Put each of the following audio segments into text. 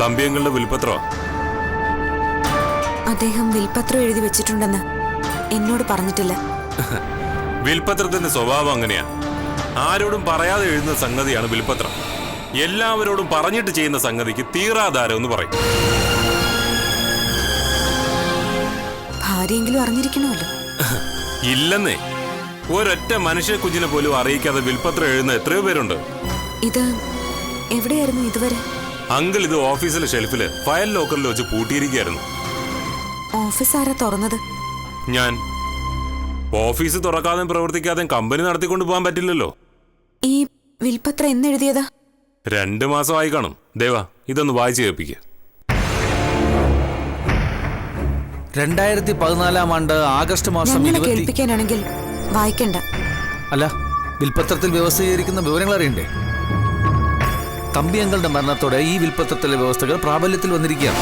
തമ്പിയങ്ങളുടെ വിൽപത്രോ? അദ്ദേഹം വിൽപത്രം എഴുതി വെച്ചിട്ടുണ്ടെന്ന് എന്നോട് പറഞ്ഞിട്ടില്ല. വിൽപത്രത്തിന്റെ സ്വഭാവം അങ്ങനെയാ. ആരോടും പറയാതെ എഴുതുന്ന സംഗതിയാണ് വിൽപത്രം. എല്ലാവരോടും പറഞ്ഞിട്ട് ചെയ്യുന്ന സംഗതിക്ക് തീറാധാരം എന്ന് പറയും. ഭാര്യയെങ്കിലും അറിഞ്ഞിരിക്കണമല്ലോ. ഇല്ലെന്നേ, ഒരൊറ്റ മനുഷ്യ കുഞ്ഞിനെ പോലും അറിയിക്കാതെ വിൽപത്രം എഴുതുന്ന എത്രയോ പേരുണ്ട്. ഇത് എവിടെയായിരുന്നു ഇതുവരെ? അങ്കിൾ ഇത് ഓഫീസിലെ ഷെൽഫില് ഫയൽ ലോക്കറിൽ വെച്ച് പൂട്ടിയിരിക്കുകയായിരുന്നു. ഓഫീസ് ആരാ തുറന്നത്? ഞാൻ. ഓഫീസ് തുറക്കാതെ പ്രവർത്തിക്കാതെ കമ്പനി നടത്തിക്കൊണ്ട് പോകാൻ പറ്റില്ലല്ലോ. ഈ വിൽപത്രം എന്നെഴുതിയതാ? 2 മാസമായി കാണും. ദേവാ, ഇതൊന്ന് വായിച്ചു കേൾപ്പിക്കുക. 2014 ആഗസ്റ്റ് മാസം കേൾപ്പിക്കാനാണെങ്കിൽ വായിക്കണ്ട. അല്ല, വിൽപത്രത്തിൽ വ്യവസ്ഥീകരിക്കുന്ന വിവരങ്ങൾ അറിയണ്ടേ? തമ്പിയങ്ങളുടെ മരണത്തോടെ ഈ വിൽപത്രത്തിലെ വ്യവസ്ഥകൾ പ്രാബല്യത്തിൽ വന്നിരിക്കുകയാണ്.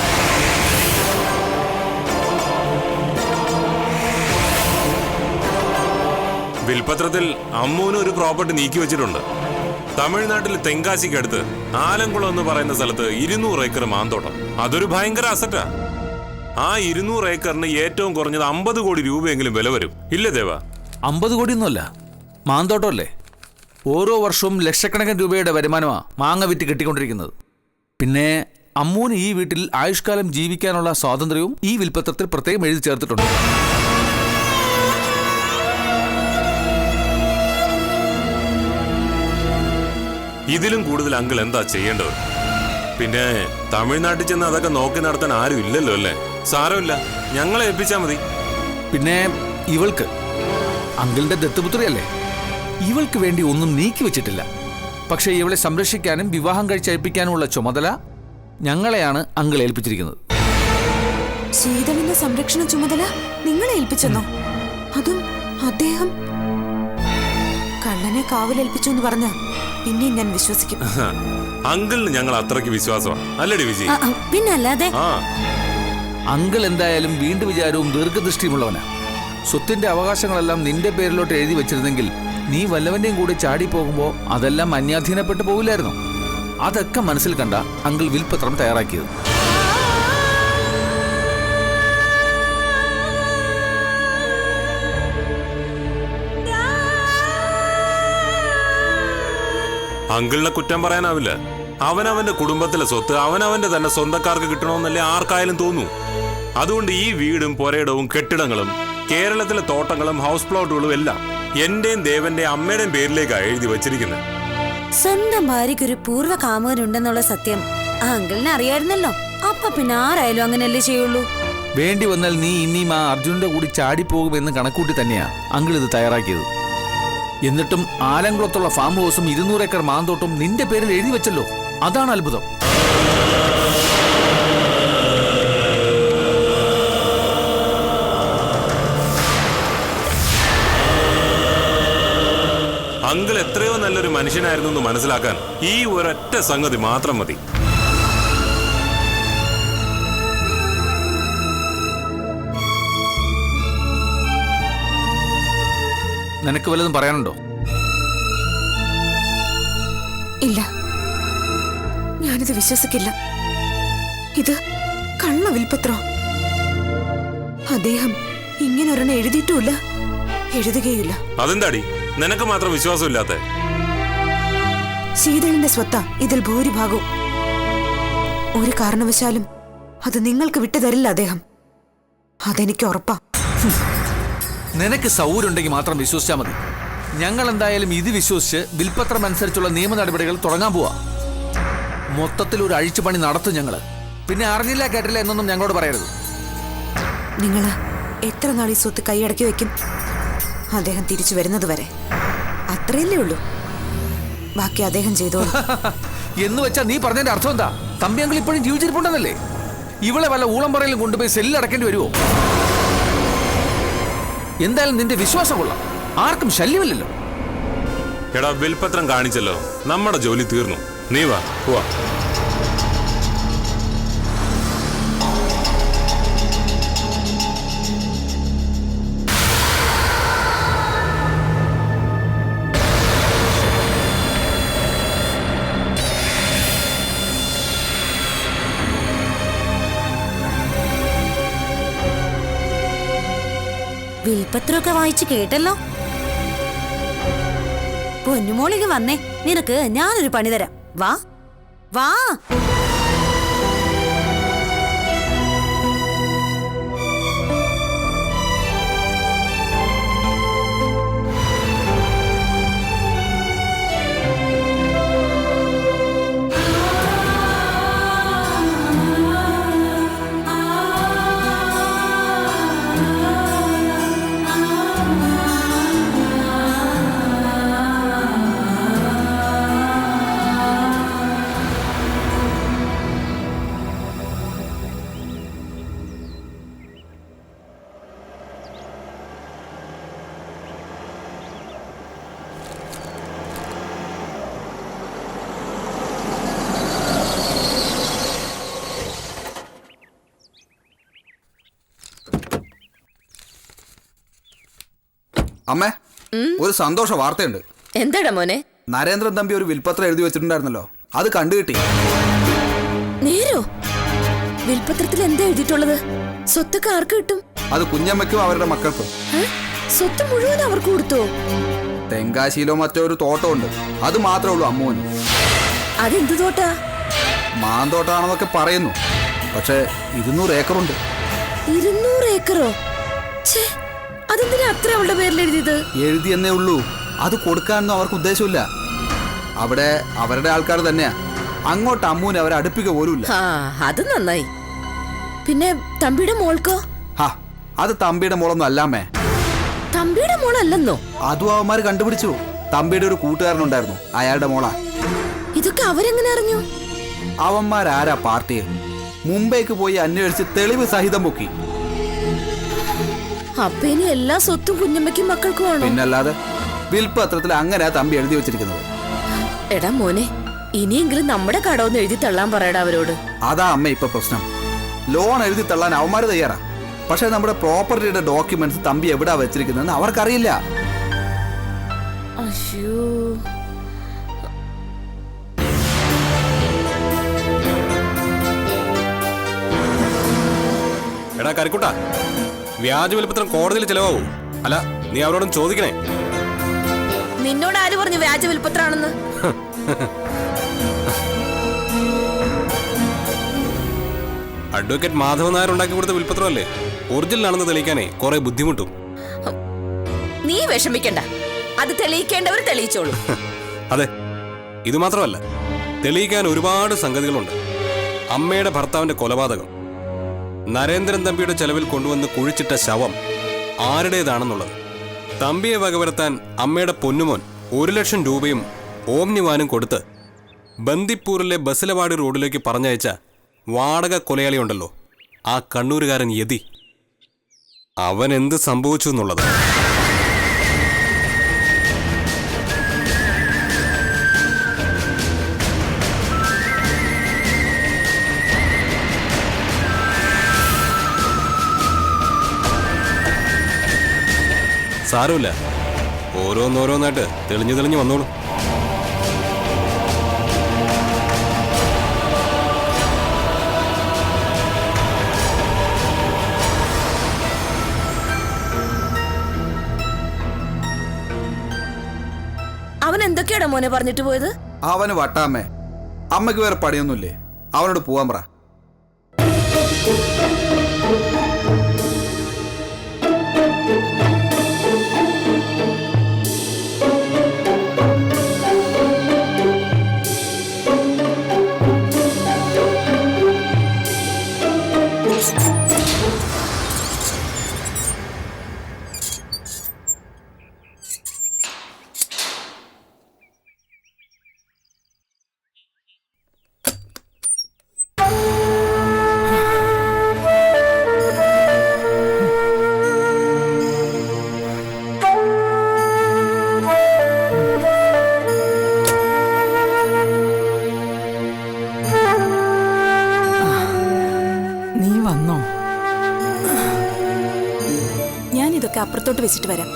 വിൽപത്രത്തിൽ അമ്മൂന് ഒരു പ്രോപ്പർട്ടി നീക്കി വെച്ചിട്ടുണ്ട്. തമിഴ്നാട്ടിൽ തെങ്കാശിക്കടുത്ത് ആലങ്കുളം എന്ന് പറയുന്ന സ്ഥലത്ത് 200 ഏക്കർ മാന്തോട്ടം. അതൊരു ഭയങ്കര അസറ്റാ. ആ 200 ഏക്കറിന് ഏറ്റവും കുറഞ്ഞത് 50 കോടി രൂപയെങ്കിലും വില വരും. ഇല്ലേ ദേവാ? 50 കോടിയൊന്നുമല്ല, മാന്തോട്ടമല്ലേ. ഓരോ വർഷവും ലക്ഷക്കണക്കിന് രൂപയുടെ വരുമാനമാണ് മാങ്ങ വിറ്റ് കെട്ടിക്കൊണ്ടിരിക്കുന്നത്. പിന്നെ അമ്മൂന് ഈ വീട്ടിൽ ആയുഷ്കാലം ജീവിക്കാനുള്ള സ്വാതന്ത്ര്യവും ഈ വിൽപത്രത്തിൽ പ്രത്യേകം എഴുതി ചേർത്തിട്ടുണ്ട്. ഇതിലും കൂടുതൽ അങ്കിൾ എന്താ ചെയ്യേണ്ടത്? പിന്നെ തമിഴ്നാട്ടിൽ ചെന്ന് അതൊക്കെ നോക്കി നടത്താൻ ആരും ഇല്ലല്ലോ അല്ലേ? സാരമില്ല, ഞങ്ങളെ ഏൽപ്പിച്ചാൽ മതി. പിന്നെ ഇവൾക്ക്, അങ്കിളിന്റെ ദത്തുപുത്രിയല്ലേ, ഇവൾക്ക് വേണ്ടി ഒന്നും നീക്കി വെച്ചിട്ടില്ല. പക്ഷേ ഇവളെ സംരക്ഷിക്കാനും വിവാഹം കഴിച്ചയപ്പിക്കാനുമുള്ള ചുമതല ഞങ്ങളെയാണ് അങ്കിൾ ഏൽപ്പിച്ചിരിക്കുന്നത്. ശീതളിന്റെ സംരക്ഷണ ചുമതല നിങ്ങളെ ഏൽപ്പിച്ചെന്നോ? അതും അദ്ദേഹം കള്ളനെ കാവലേൽപ്പിച്ചു എന്ന് പറഞ്ഞ പിന്നെയും ഞാൻ വിശ്വസിക്കും. അങ്കിളിന് ഞങ്ങൾ അത്രയ്ക്ക് വിശ്വാസമാണ്, അല്ലടി വിജയ്? പിന്നല്ലാതെ. അങ്കിൾ എന്തായാലും വീണ്ടു വിചാരവും ദീർഘദൃഷ്ടിയുമുള്ളവനാ. സ്വത്തിന്റെ അവകാശങ്ങളെല്ലാം നിന്റെ പേരിലോട്ട് എഴുതി വെച്ചിരുന്നെങ്കിൽ നീ വല്ലവന്റെയും കൂടെ ചാടി പോകുമ്പോൾ അതെല്ലാം അന്യാധീനപ്പെട്ടു പോവില്ലായിരുന്നു. അതൊക്കെ മനസ്സിൽ കണ്ട അങ്കിൾ വിൽപത്രം തയ്യാറാക്കിയത്. അങ്കിളിനെ കുറ്റം പറയാനാവില്ല. അവനവന്റെ കുടുംബത്തിലെ സ്വത്ത് അവനവന്റെ തന്നെ സ്വന്തക്കാർക്ക് കിട്ടണമെന്നല്ലേ ആർക്കായാലും തോന്നൂ. അതുകൊണ്ട് ഈ വീടും പുരയിടവും കെട്ടിടങ്ങളും കേരളത്തിലെ തോട്ടങ്ങളും ഹൗസ് പ്ലോട്ടുകളും എല്ലാം എന്റെയും ദേവന്റെയും അമ്മയുടെയും പേരിലേക്കാണ് എഴുതി വച്ചിരിക്കുന്നത്. സ്വന്തം ഭാര്യയ്ക്ക് ഒരു പൂർവ്വ കാമുകനുണ്ടെന്നുള്ള സത്യം ആ അങ്കിളിനെ അറിയായിരുന്നല്ലോ. അപ്പൊ പിന്നെ ആരായാലും അങ്ങനെയല്ലേ ചെയ്യുള്ളൂ. വേണ്ടി വന്നാൽ നീ ഇനിയും ആ അർജുനന്റെ കൂടി ചാടിപ്പോകുമെന്ന് കണക്കൂട്ടി തന്നെയാ അങ്കിൾ ഇത് തയ്യാറാക്കിയത്. എന്നിട്ടും ആലങ്കുളത്തുള്ള ഫാം ഹൗസും 200 ഏക്കർ മാന്തോട്ടും നിന്റെ പേരിൽ എഴുതി വെച്ചല്ലോ. അതാണ് അത്ഭുതം. അങ്കിൾ എത്രയോ നല്ലൊരു മനുഷ്യനായിരുന്നു എന്ന് മനസ്സിലാക്കാൻ ഈ ഒരൊറ്റ സംഗതി മാത്രം മതി. നിനക്ക് വല്ലതും പറയാനുണ്ടോ? ഇല്ല, ഞാനിത് വിശ്വസിക്കില്ല. ഇത് കള്ള വിൽപത്രോ? അദ്ദേഹം ഇങ്ങനൊരെണ്ണം എഴുതിയിട്ടുമില്ല, എഴുതുകയില്ല. അതെന്താടി നിനക്ക് മാത്രം വിശ്വാസമില്ലാത്ത? ശീതളിന്റെ സ്വത്താ ഇതിൽ ഭൂരിഭാഗവും. ഒരു കാരണവശാലും അത് നിങ്ങൾക്ക് വിട്ടുതരില്ല അദ്ദേഹം. അതെനിക്ക് ഉറപ്പാ. നിനക്ക് സൗകര്യമുണ്ടെങ്കിൽ മാത്രം വിശ്വസിച്ചാൽ മതി. ഞങ്ങൾ എന്തായാലും ഇത് വിശ്വസിച്ച് വിൽപത്രം അനുസരിച്ചുള്ള നിയമ നടപടികൾ തുടങ്ങാൻ പോവാ. മൊത്തത്തിൽ ഒരു അഴിച്ചുപണി നടത്തും ഞങ്ങള്. പിന്നെ അറിഞ്ഞില്ല കേട്ടില്ല എന്നൊന്നും ഞങ്ങളോട് പറയരുത്. നിങ്ങള് എത്ര നാൾ ഈ സ്വത്ത് കൈയടക്കി വെക്കും? അദ്ദേഹം തിരിച്ചു വരുന്നത് വരെ. അത്രയല്ലേ ഉള്ളൂ. ബാക്കി അദ്ദേഹം ചെയ്തോളൂ. എന്ന് വെച്ചാ നീ പറഞ്ഞതിന്റെ അർത്ഥം എന്താ? തമ്പിയങ്കിൾ ഇപ്പോഴും ജീവിച്ചിരിപ്പുണ്ടെന്നല്ലേ? ഇവളെ വല്ല ഊളംപറയിലും കൊണ്ടുപോയി സെല്ലിൽ അടക്കേണ്ടി വരുമോ? എന്തായാലും നിന്റെ വിശ്വാസം കൊള്ളാം. ആർക്കും ശല്യമില്ലല്ലോ. എടാ, വിൽപത്രം കാണിച്ചല്ലോ, നമ്മുടെ ജോലി തീർന്നു. നീ വാ പോവാ. വിൽപത്രമൊക്കെ വായിച്ചു കേട്ടല്ലോ. പൊന്നുമോളിക്ക് വന്നേ, നിനക്ക് ഞാനൊരു പണി തരാം. വാ വാ. അമ്മേ, ഒരു സന്തോഷ വാർത്തയുണ്ട്. എന്താടാ മോനെ? നരേന്ദ്രൻ തമ്പി ഒരു വിൽപത്രം എഴുതി വെച്ചിട്ടുണ്ടായിരുന്നല്ലോ, അത് കണ്ടുകിട്ടി. നേരോ? വിൽപത്രത്തിൽ എന്താ എഴുതിയിട്ടുള്ളത്? സ്വത്തൊക്കെ ആർക്ക് കിട്ടും? അത് കുഞ്ഞമ്മയ്ക്കും അവരുടെ മക്കൾക്കും. സ്വത്ത് മുഴുവൻ അവർക്ക് കൊടുത്തോ? തെങ്കാശിയിലോ മറ്റോ ഒരു തോട്ടമുണ്ട്, അത് മാത്രമേ ഉള്ളൂ അമ്മൂന്. അതെന്ത് തോട്ടാ? മാന്തോട്ടാണെന്നൊക്കെ പറയുന്നു, പക്ഷേ 200 ഏക്കറുണ്ട്. 200 ഏക്കറോ? അതെന്തിനാ അത്ര അവളുടെ പേരിൽ എഴുതിയത്? എഴുതിയെന്നേ ഉള്ളൂ, അത് കൊടുക്കാനൊന്നും അവർക്ക് ഉദ്ദേശമില്ല. അവിടെ അവരുടെ ആൾക്കാർ തന്നെയാ. അങ്ങോട്ട് അമ്മൂന് അവരെ അടുപ്പിക്കുക പോലുമില്ല. അത് നന്നായി. പിന്നെ തമ്പിയുടെ മോൾക്കോ? അത് തമ്പിയുടെ മോളൊന്നും അല്ലാമേ. തമ്പിയുടെ മോളല്ലെന്നോ? അതും അവന്മാര് കണ്ടുപിടിച്ചു. തമ്പിയുടെ ഒരു കൂട്ടുകാരനുണ്ടായിരുന്നു, അയാളുടെ മോളാ. ഇതൊക്കെ അവരെങ്ങനെ അറിഞ്ഞു? അവന്മാരാരാ പാർട്ടിയിൽ മുംബൈക്ക് പോയി അന്വേഷിച്ച് തെളിവ് സഹിതം പൊക്കി. അപ്പൊ ഇനി എല്ലാ സ്വത്തും കുഞ്ഞമ്മയ്ക്കും മക്കൾക്കും ആണോ? പിന്നല്ലാതെ വിൽപത്രത്തിൽ അങ്ങനെയാ തമ്പി എഴുതി വെച്ചിരിക്കുന്നത്. എടാ മോനെ, ഇനിയെങ്കിലും നമ്മുടെ കടമൊന്ന് എഴുതി തള്ളാൻ പറയടാ അവരോട്. അതാ അമ്മ ഇപ്പൊ പ്രശ്നം. ലോൺ എഴുതി തള്ളാൻ അവന്മാര് തയ്യാറാ, പക്ഷെ നമ്മുടെ പ്രോപ്പർട്ടിയുടെ ഡോക്യുമെന്റ്സ് തമ്പി എവിടാ വെച്ചിരിക്കുന്നതെന്ന് അവർക്കറിയില്ല. അയ്യോ, എടാ കരിക്കുട്ടാ, വ്യാജ വിൽപ്പത്രം കോടതിയിൽ ചെലവാകും. അല്ല, നീ അവരോടും ചോദിക്കണേ. നിന്നോട് ആര് പറഞ്ഞു വ്യാജ വിൽപ്പത്രാണെന്ന്? അഡ്വക്കേറ്റ് മാധവൻ നായർ ഉണ്ടാക്കി കൊടുത്ത വിൽപ്പത്രമല്ലേ, ഒറിജിനൽ ആണെന്ന് തെളിയിക്കാനേ കുറെ ബുദ്ധിമുട്ടും. നീ വിഷമിക്കണ്ട, അത് തെളിയിക്കേണ്ടവർ തെളിയിച്ചോളൂ. അതെ, ഇത് മാത്രമല്ല, തെളിയിക്കാൻ ഒരുപാട് സംഗതികളുണ്ട്. അമ്മയുടെ ഭർത്താവിന്റെ കൊലപാതകം, നരേന്ദ്രൻ തമ്പിയുടെ ചെലവിൽ കൊണ്ടുവന്ന് കുഴിച്ചിട്ട ശവം ആരുടേതാണെന്നുള്ളത്, തമ്പിയെ വകവരുത്താൻ അമ്മയുടെ പൊന്നുമോൻ 1 ലക്ഷം രൂപയും ഓംനി വാനും കൊടുത്ത് ബന്ദിപ്പൂരിലെ ബസിലവാടി റോഡിലേക്ക് പറഞ്ഞയച്ച വാടക കൊലയാളിയുണ്ടല്ലോ, ആ കണ്ണൂരുകാരൻ യതി, അവൻ എന്ത് സംഭവിച്ചു എന്നുള്ളത്. സാരമില്ല, ഓരോന്നോരോന്നായിട്ട് തെളിഞ്ഞു തെളിഞ്ഞു വന്നോളൂ. അവൻ എന്തൊക്കെയാടാ മോനെ പറഞ്ഞിട്ട് പോയത്? അവന് വട്ടാമേ, അമ്മയ്ക്ക് വേറെ പണിയൊന്നുമില്ലേ, അവനോട് പോവാൻ പറ. ഞാനിതൊക്കെ അപ്പുറത്തോട്ട് വെച്ചിട്ട് വരാം.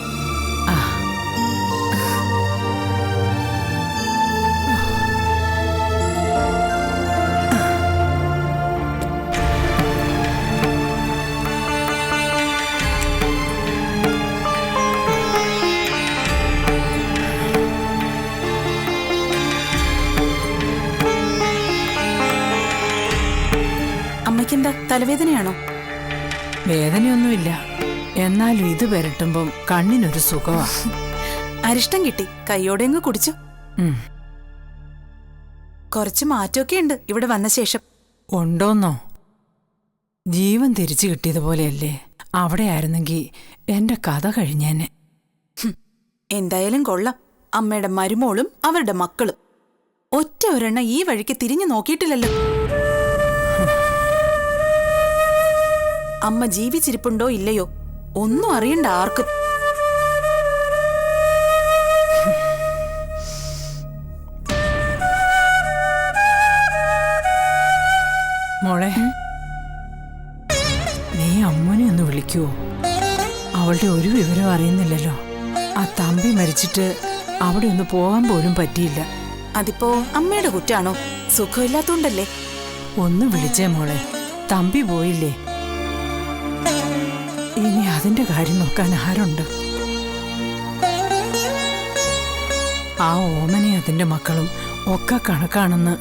തലവേദനയാണോ? വേദനയൊന്നുമില്ല, എന്നാലും ഇത് പുരട്ടുമ്പം കണ്ണിനൊരു സുഖമാ. അരിഷ്ടം കിട്ടി, കൈയോടെ അങ്ങ് കുടിച്ചു. കുറച്ച് മാറ്റമൊക്കെ ഉണ്ട് ഇവിടെ വന്ന ശേഷം. ഉണ്ടോന്നോ? ജീവൻ തിരിച്ചു കിട്ടിയതുപോലെയല്ലേ? അവിടെ ആയിരുന്നെങ്കിൽ എന്റെ കഥ കഴിഞ്ഞേനെ. എന്തായാലും കൊള്ളാം. അമ്മയുടെ മരുമോളും അവരുടെ മക്കളും ഒറ്റ ഒരെണ്ണ ഈ വഴിക്ക് തിരിഞ്ഞു നോക്കിയിട്ടില്ലല്ലോ. അമ്മ ജീവിച്ചിരിപ്പുണ്ടോ ഇല്ലയോ ഒന്നും അറിയണ്ട ആർക്കും. മോളെ, നീ അമ്മൂനെ ഒന്ന് വിളിക്കുവോ? അവളുടെ ഒരു വിവരം അറിയുന്നില്ലല്ലോ. ആ തമ്പി മരിച്ചിട്ട് അവിടെ ഒന്ന് പോകാൻ പോലും പറ്റിയില്ല. അതിപ്പോ അമ്മയുടെ കുറ്റാണോ? സുഖമില്ലാത്തോണ്ടല്ലേ? ഒന്ന് വിളിച്ചേ മോളെ, തമ്പി പോയില്ലേ? ഇനി അതിന്റെ കാര്യം നോക്കാൻ ആരുണ്ട്? ആ ഓമനെ അതിന്റെ മക്കളും ഒക്കെ കണക്കാണെന്ന്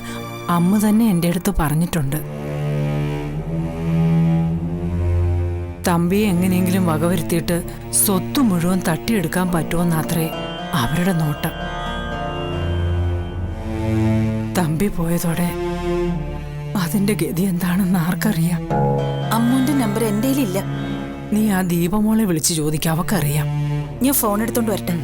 അമ്മ തന്നെ എൻ്റെ അടുത്ത് പറഞ്ഞിട്ടുണ്ട്. തമ്പിയെ എങ്ങനെയെങ്കിലും വകവരുത്തിയിട്ട് സ്വത്ത് മുഴുവൻ തട്ടിയെടുക്കാൻ പറ്റുമെന്നത്രേ അവരുടെ നോട്ടം. തമ്പി പോയതോടെ അതിന്റെ ഗതി എന്താണെന്ന് ആർക്കറിയാം? അമ്മൂന്റെ നമ്പർ എൻ്റെ ഇല്ല. നീ ആ ദീപമോളെ വിളിച്ച് ചോദിക്കാം, അവക്കറിയാം. ഞാൻ ഫോൺ എടുത്തോണ്ട് വരട്ടെ.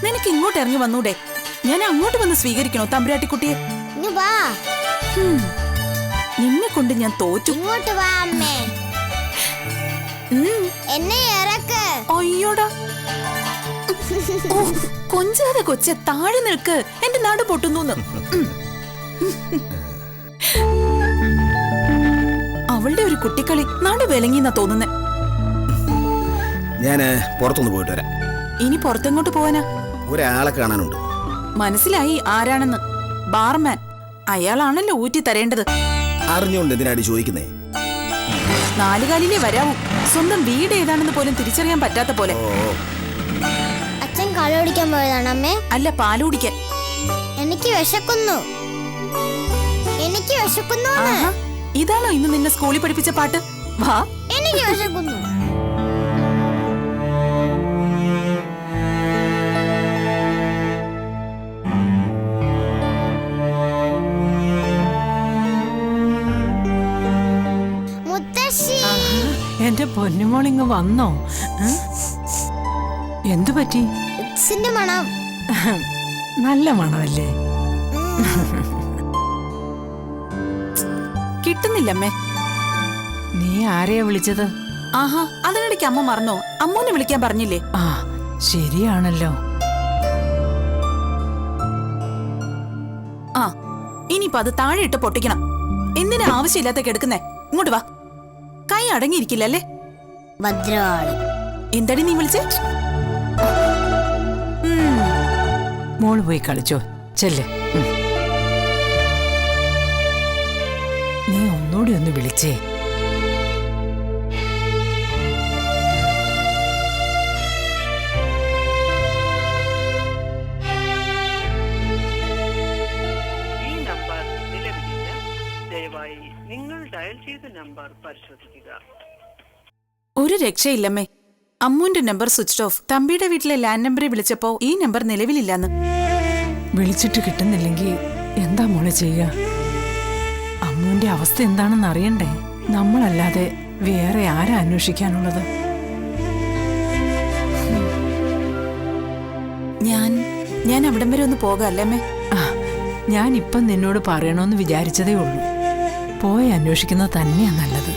നിനക്ക് ഇങ്ങോട്ട് ഇറങ്ങി വന്നൂടെ? ഞാൻ അങ്ങോട്ട് വന്ന് സ്വീകരിക്കണോ തമ്പുരാട്ടിക്കുട്ടിയെ? നിന്നെ കൊണ്ട് ഞാൻ തോറ്റു. അയ്യോടാ, കൊഞ്ചാതെ കൊച്ചെ, താഴെ നിൽക്ക്, എന്റെ നാട് പൊട്ടുന്നു. അവളുടെ ഒരു കുട്ടിക്കളി നാട് വിലങ്ങിന്നാ തോന്നുന്നേ. ഞാന് പുറത്തൊന്ന് പോയിട്ട് വരാം. ഇനി പുറത്തെങ്ങോട്ട് പോവാനാ? ഒരാളെ കാണാനുണ്ട്. മനസ്സിലായി ആരാണെന്ന്. ബാർമാൻ. അയാളാണല്ലോ ഊറ്റി തരേണ്ടത്. അറിഞ്ഞുകൊണ്ട് എന്തിനാടി ചോദിക്കുന്നേ? നാലുകാലിലേ വരാവൂ. സ്വന്തം വീട് ഏതാണെന്ന് പോലും തിരിച്ചറിയാൻ പറ്റാത്ത പോലെ. അച്ഛൻ കളോടിക്കാൻ പോയതാണ് അമ്മേ? അല്ല, പാലുടിക്കാൻ. എനിക്ക് വിശക്കുന്നു. ഇതാണോ ഇന്ന് നിന്നെ സ്കൂളിൽ പഠിപ്പിച്ച പാട്ട്? വാ. എനിക്ക് വിശക്കുന്നു. എന്റെ പൊന്നുമോളിങ് വന്നോ? എന്തു പറ്റി? മണം. നല്ല മണമല്ലേ? കിട്ടുന്നില്ലമ്മേ. നീ ആരെയാ വിളിച്ചത്? ആഹാ, അതിനിടയ്ക്ക് അമ്മ മറന്നോ? അമ്മൂനെ വിളിക്കാൻ പറഞ്ഞില്ലേ? ആ, ശരിയാണല്ലോ. ആ, ഇനിയിപ്പോ അത് താഴെ ഇട്ട് പൊട്ടിക്കണം. എന്തിനാ ആവശ്യമില്ലാത്ത കിടക്കുന്നേ? ഇങ്ങോട്ട് വാ. കൈ അടങ്ങിയിരിക്കില്ലല്ലേ? ഭദ്രവാളി. എന്തടി നീ വിളിച്ചേ? മോള് പോയി കളിച്ചോ, ചെല്ലേ. നീ ഒന്നുകൂടി ഒന്ന് വിളിച്ചേ. ഈ നമ്പർ നിലവിലില്ല. ദയവായി നിങ്ങൾ ഡയൽ ചെയ്ത നമ്പർ പരിശോധിക്കുക. ഒരു രക്ഷയില്ലമ്മേ. അമ്മൂന്റെ നമ്പർ സ്വിച്ച് ഓഫ്. തമ്പിയുടെ വീട്ടിലെ ലാൻഡ് നമ്പറിൽ വിളിച്ചപ്പോ ഈ നമ്പർ നിലവിലില്ലാന്ന്. വിളിച്ചിട്ട് കിട്ടുന്നില്ലെങ്കിൽ എന്താ മോളെ ചെയ്യുക? അമ്മൂന്റെ അവസ്ഥ എന്താണെന്ന് അറിയണ്ടേ? നമ്മളല്ലാതെ വേറെ ആരാ അന്വേഷിക്കാനുള്ളത്? ഞാൻ അവിടം വരെ ഒന്ന് പോകാല്ലേ അമ്മേ? ഞാൻ ഇപ്പം നിന്നോട് പറയണമെന്ന് വിചാരിച്ചതേ ഉള്ളൂ. പോയി അന്വേഷിക്കുന്നത് തന്നെയാ നല്ലത്.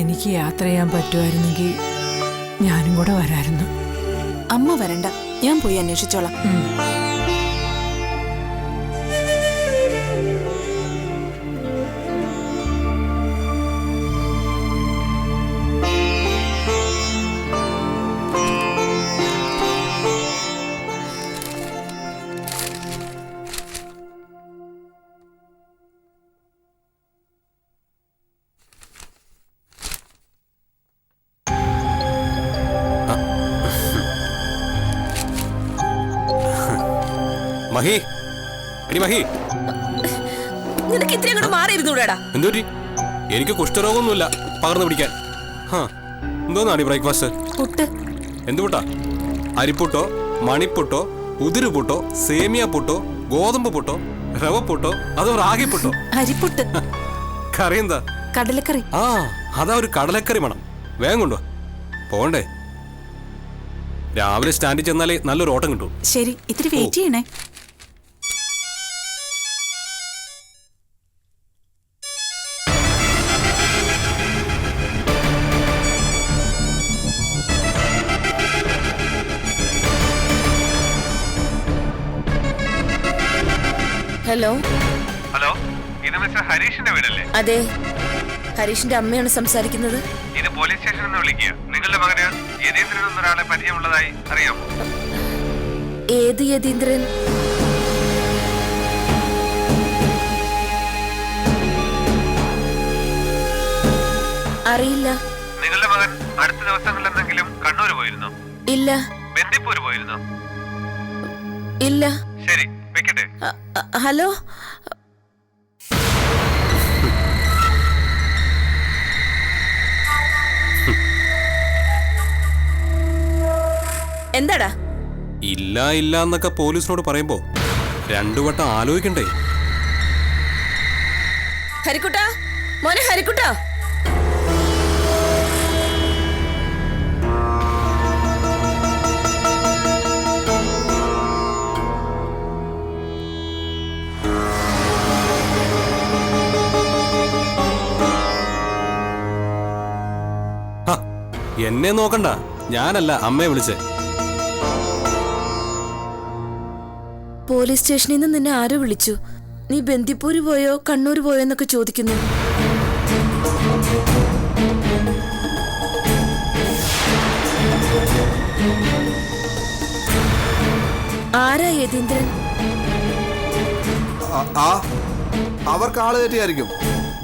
എനിക്ക് യാത്ര ചെയ്യാൻ പറ്റുമായിരുന്നെങ്കിൽ ഞാനും കൂടെ വരായിരുന്നു. അമ്മ വരണ്ട, ഞാൻ പോയി അന്വേഷിച്ചോളാം. മഹി, എടി മഹി, നിനക്ക് ഇത്രയും കൂടെ മാറിയിരുന്നൂടാ? എന്തോരി? എനിക്ക് കുഷ്ഠരോഗമൊന്നുമില്ല പകർന്നു പിടിക്കാൻ. എന്തോന്നാണ് ഈ ബ്രേക്ക്ഫാസ്റ്റ്? പുട്ട്. എന്ത് പുട്ടാ? അരിപ്പുട്ടോ, മണിപ്പുട്ടോ, ഉതിരുപുട്ടോ, സേമിയ പുട്ടോ, ഗോതമ്പ് പുട്ടോ, റവ പുട്ടോ, അതോ റാഗി പുട്ടോ? അരിപ്പുട്ട്. കറി എന്താ? കടലക്കറി. ആ, അതാ ഒരു കടലക്കറി മണം. വേഗം കൊണ്ടുവാ, പോണ്ടേ. രാവിലെ സ്റ്റാൻഡിൽ ചെന്നാലേ നല്ലൊരു ഓട്ടം കിട്ടും. ശരി, ഇത്തിരി വെയിറ്റ് ചെയ്യണേ. ഹലോ. ഹലോ, ഇത് മിസ്റ്റർ ഹരീഷിന്റെ വീടല്ലേ? അതെ, ഹരീഷിന്റെ അമ്മയാണ് സംസാരിക്കുന്നത്. ഇത് പോലീസ് സ്റ്റേഷനിൽ നിന്ന് വിളിക്കുക. നിങ്ങളുടെ മകന് യതീന്ദ്രൻ എന്നൊരാളെ പരിചയമുള്ളതായി അറിയാമോ? ഏത് യതീന്ദ്രൻ? അറിയില്ല. നിങ്ങളുടെ മകൻ അടുത്ത ദിവസങ്ങളിൽ എന്തെങ്കിലും കണ്ണൂർ പോയിരുന്നോ? ഇല്ല. ബന്ദിപ്പൂർ പോയിരുന്നോ? ഇല്ല. ശരി, വെക്കട്ടെ. ഹലോ. എന്താടാ? ഇല്ല ഇല്ല എന്നൊക്കെ പോലീസിനോട് പറയുമ്പോ രണ്ടു വട്ടം ആലോചിക്കണ്ടേ? ഹരിക്കുട്ടാ, മോനെ ഹരിക്കുട്ടാ. എന്നെ നോക്കണ്ട, ഞാനല്ല അമ്മയെ വിളിച്ചേ. പോലീസ് സ്റ്റേഷനിൽ നിന്ന് നിന്നെ ആരോ വിളിച്ചു. നീ ബന്ദിപ്പൂര് പോയോ കണ്ണൂർ പോയോ എന്നൊക്കെ ചോദിക്കുന്നു. ആരാ യതീന്ദ്രൻ? അവർക്ക് ആള് തെറ്റിയായിരിക്കും.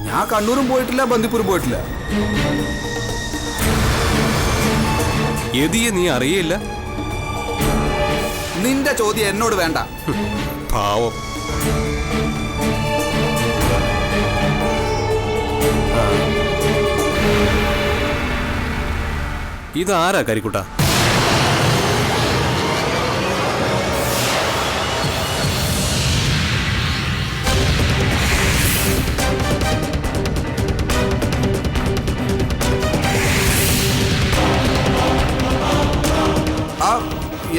ഞാൻ കണ്ണൂരും പോയിട്ടില്ല, ബന്ദിപ്പൂരും പോയിട്ടില്ല. യതിയെ നീ അറിയില്ല? നിന്റെ ചോദ്യം എന്നോട് വേണ്ട. പാവം. ഇതാരാ കരിക്കുട്ട?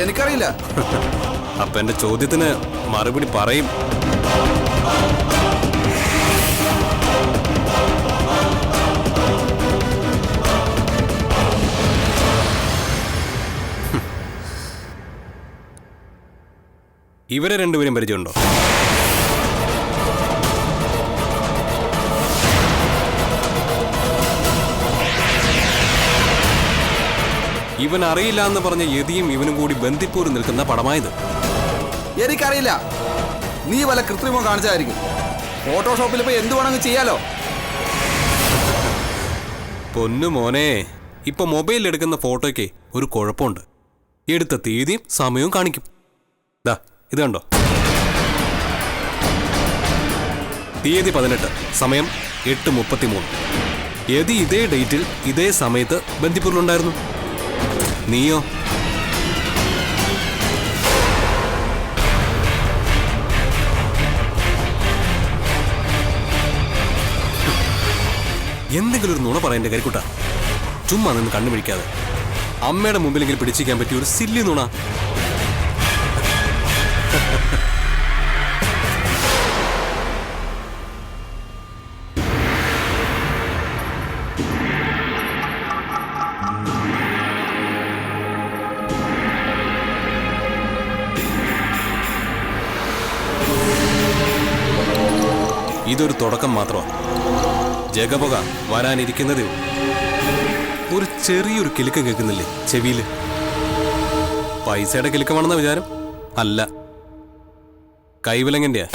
എനിക്കറിയില്ല. അപ്പൊ എന്റെ ചോദ്യത്തിന് മറുപടി പറയും. ഇവരെ രണ്ടുപേരും പരിചയമുണ്ടോ? ഇവൻ അറിയില്ല എന്ന് പറഞ്ഞ യതിയും ഇവനും കൂടി ബന്ദിപ്പൂർ നിൽക്കുന്ന പടമായത്. എനിക്കറിയില്ല. നീ വല്ല കൃത്രിമം കാണിച്ചായിരിക്കും. ഫോട്ടോഷോപ്പിൽ പോയി എന്ത് വേണമെങ്കിൽ ചെയ്യാലോ. പൊന്നു മോനെ, ഇപ്പൊ മൊബൈലിൽ എടുക്കുന്ന ഫോട്ടോയ്ക്ക് ഒരു കുഴപ്പമുണ്ട്. എടുത്ത തീയതിയും സമയവും കാണിക്കും. ദാ ഇത് കണ്ടോ? തീയതി 18, സമയം 8:33. യതി ഇതേ ഡേറ്റിൽ ഇതേ സമയത്ത് ബന്ദിപ്പൂരിലുണ്ടായിരുന്നു. നീയോ? എന്തെങ്കിലും ഒരു നുണ പറയണ്ടേ കരിക്കുട്ട? ചുമ്മാ നിന്ന് കണ്ണു പിടിക്കാതെ. അമ്മയുടെ മുമ്പിലെങ്കിലും പിടിച്ചിരിക്കാൻ പറ്റിയ ഒരു സില്ലി നുണ. ഇതൊരു തുടക്കം മാത്രമാണ്. ജഗപുക വരാനിരിക്കുന്നതേ ഉള്ളൂ. ഒരു ചെറിയൊരു കിലുക്കം കേൾക്കുന്നില്ലേ ചെവിയില്? പൈസയുടെ കിലുക്കമാണെന്ന വിചാരം? അല്ല, കൈവിലങ്ങന്റെയാ.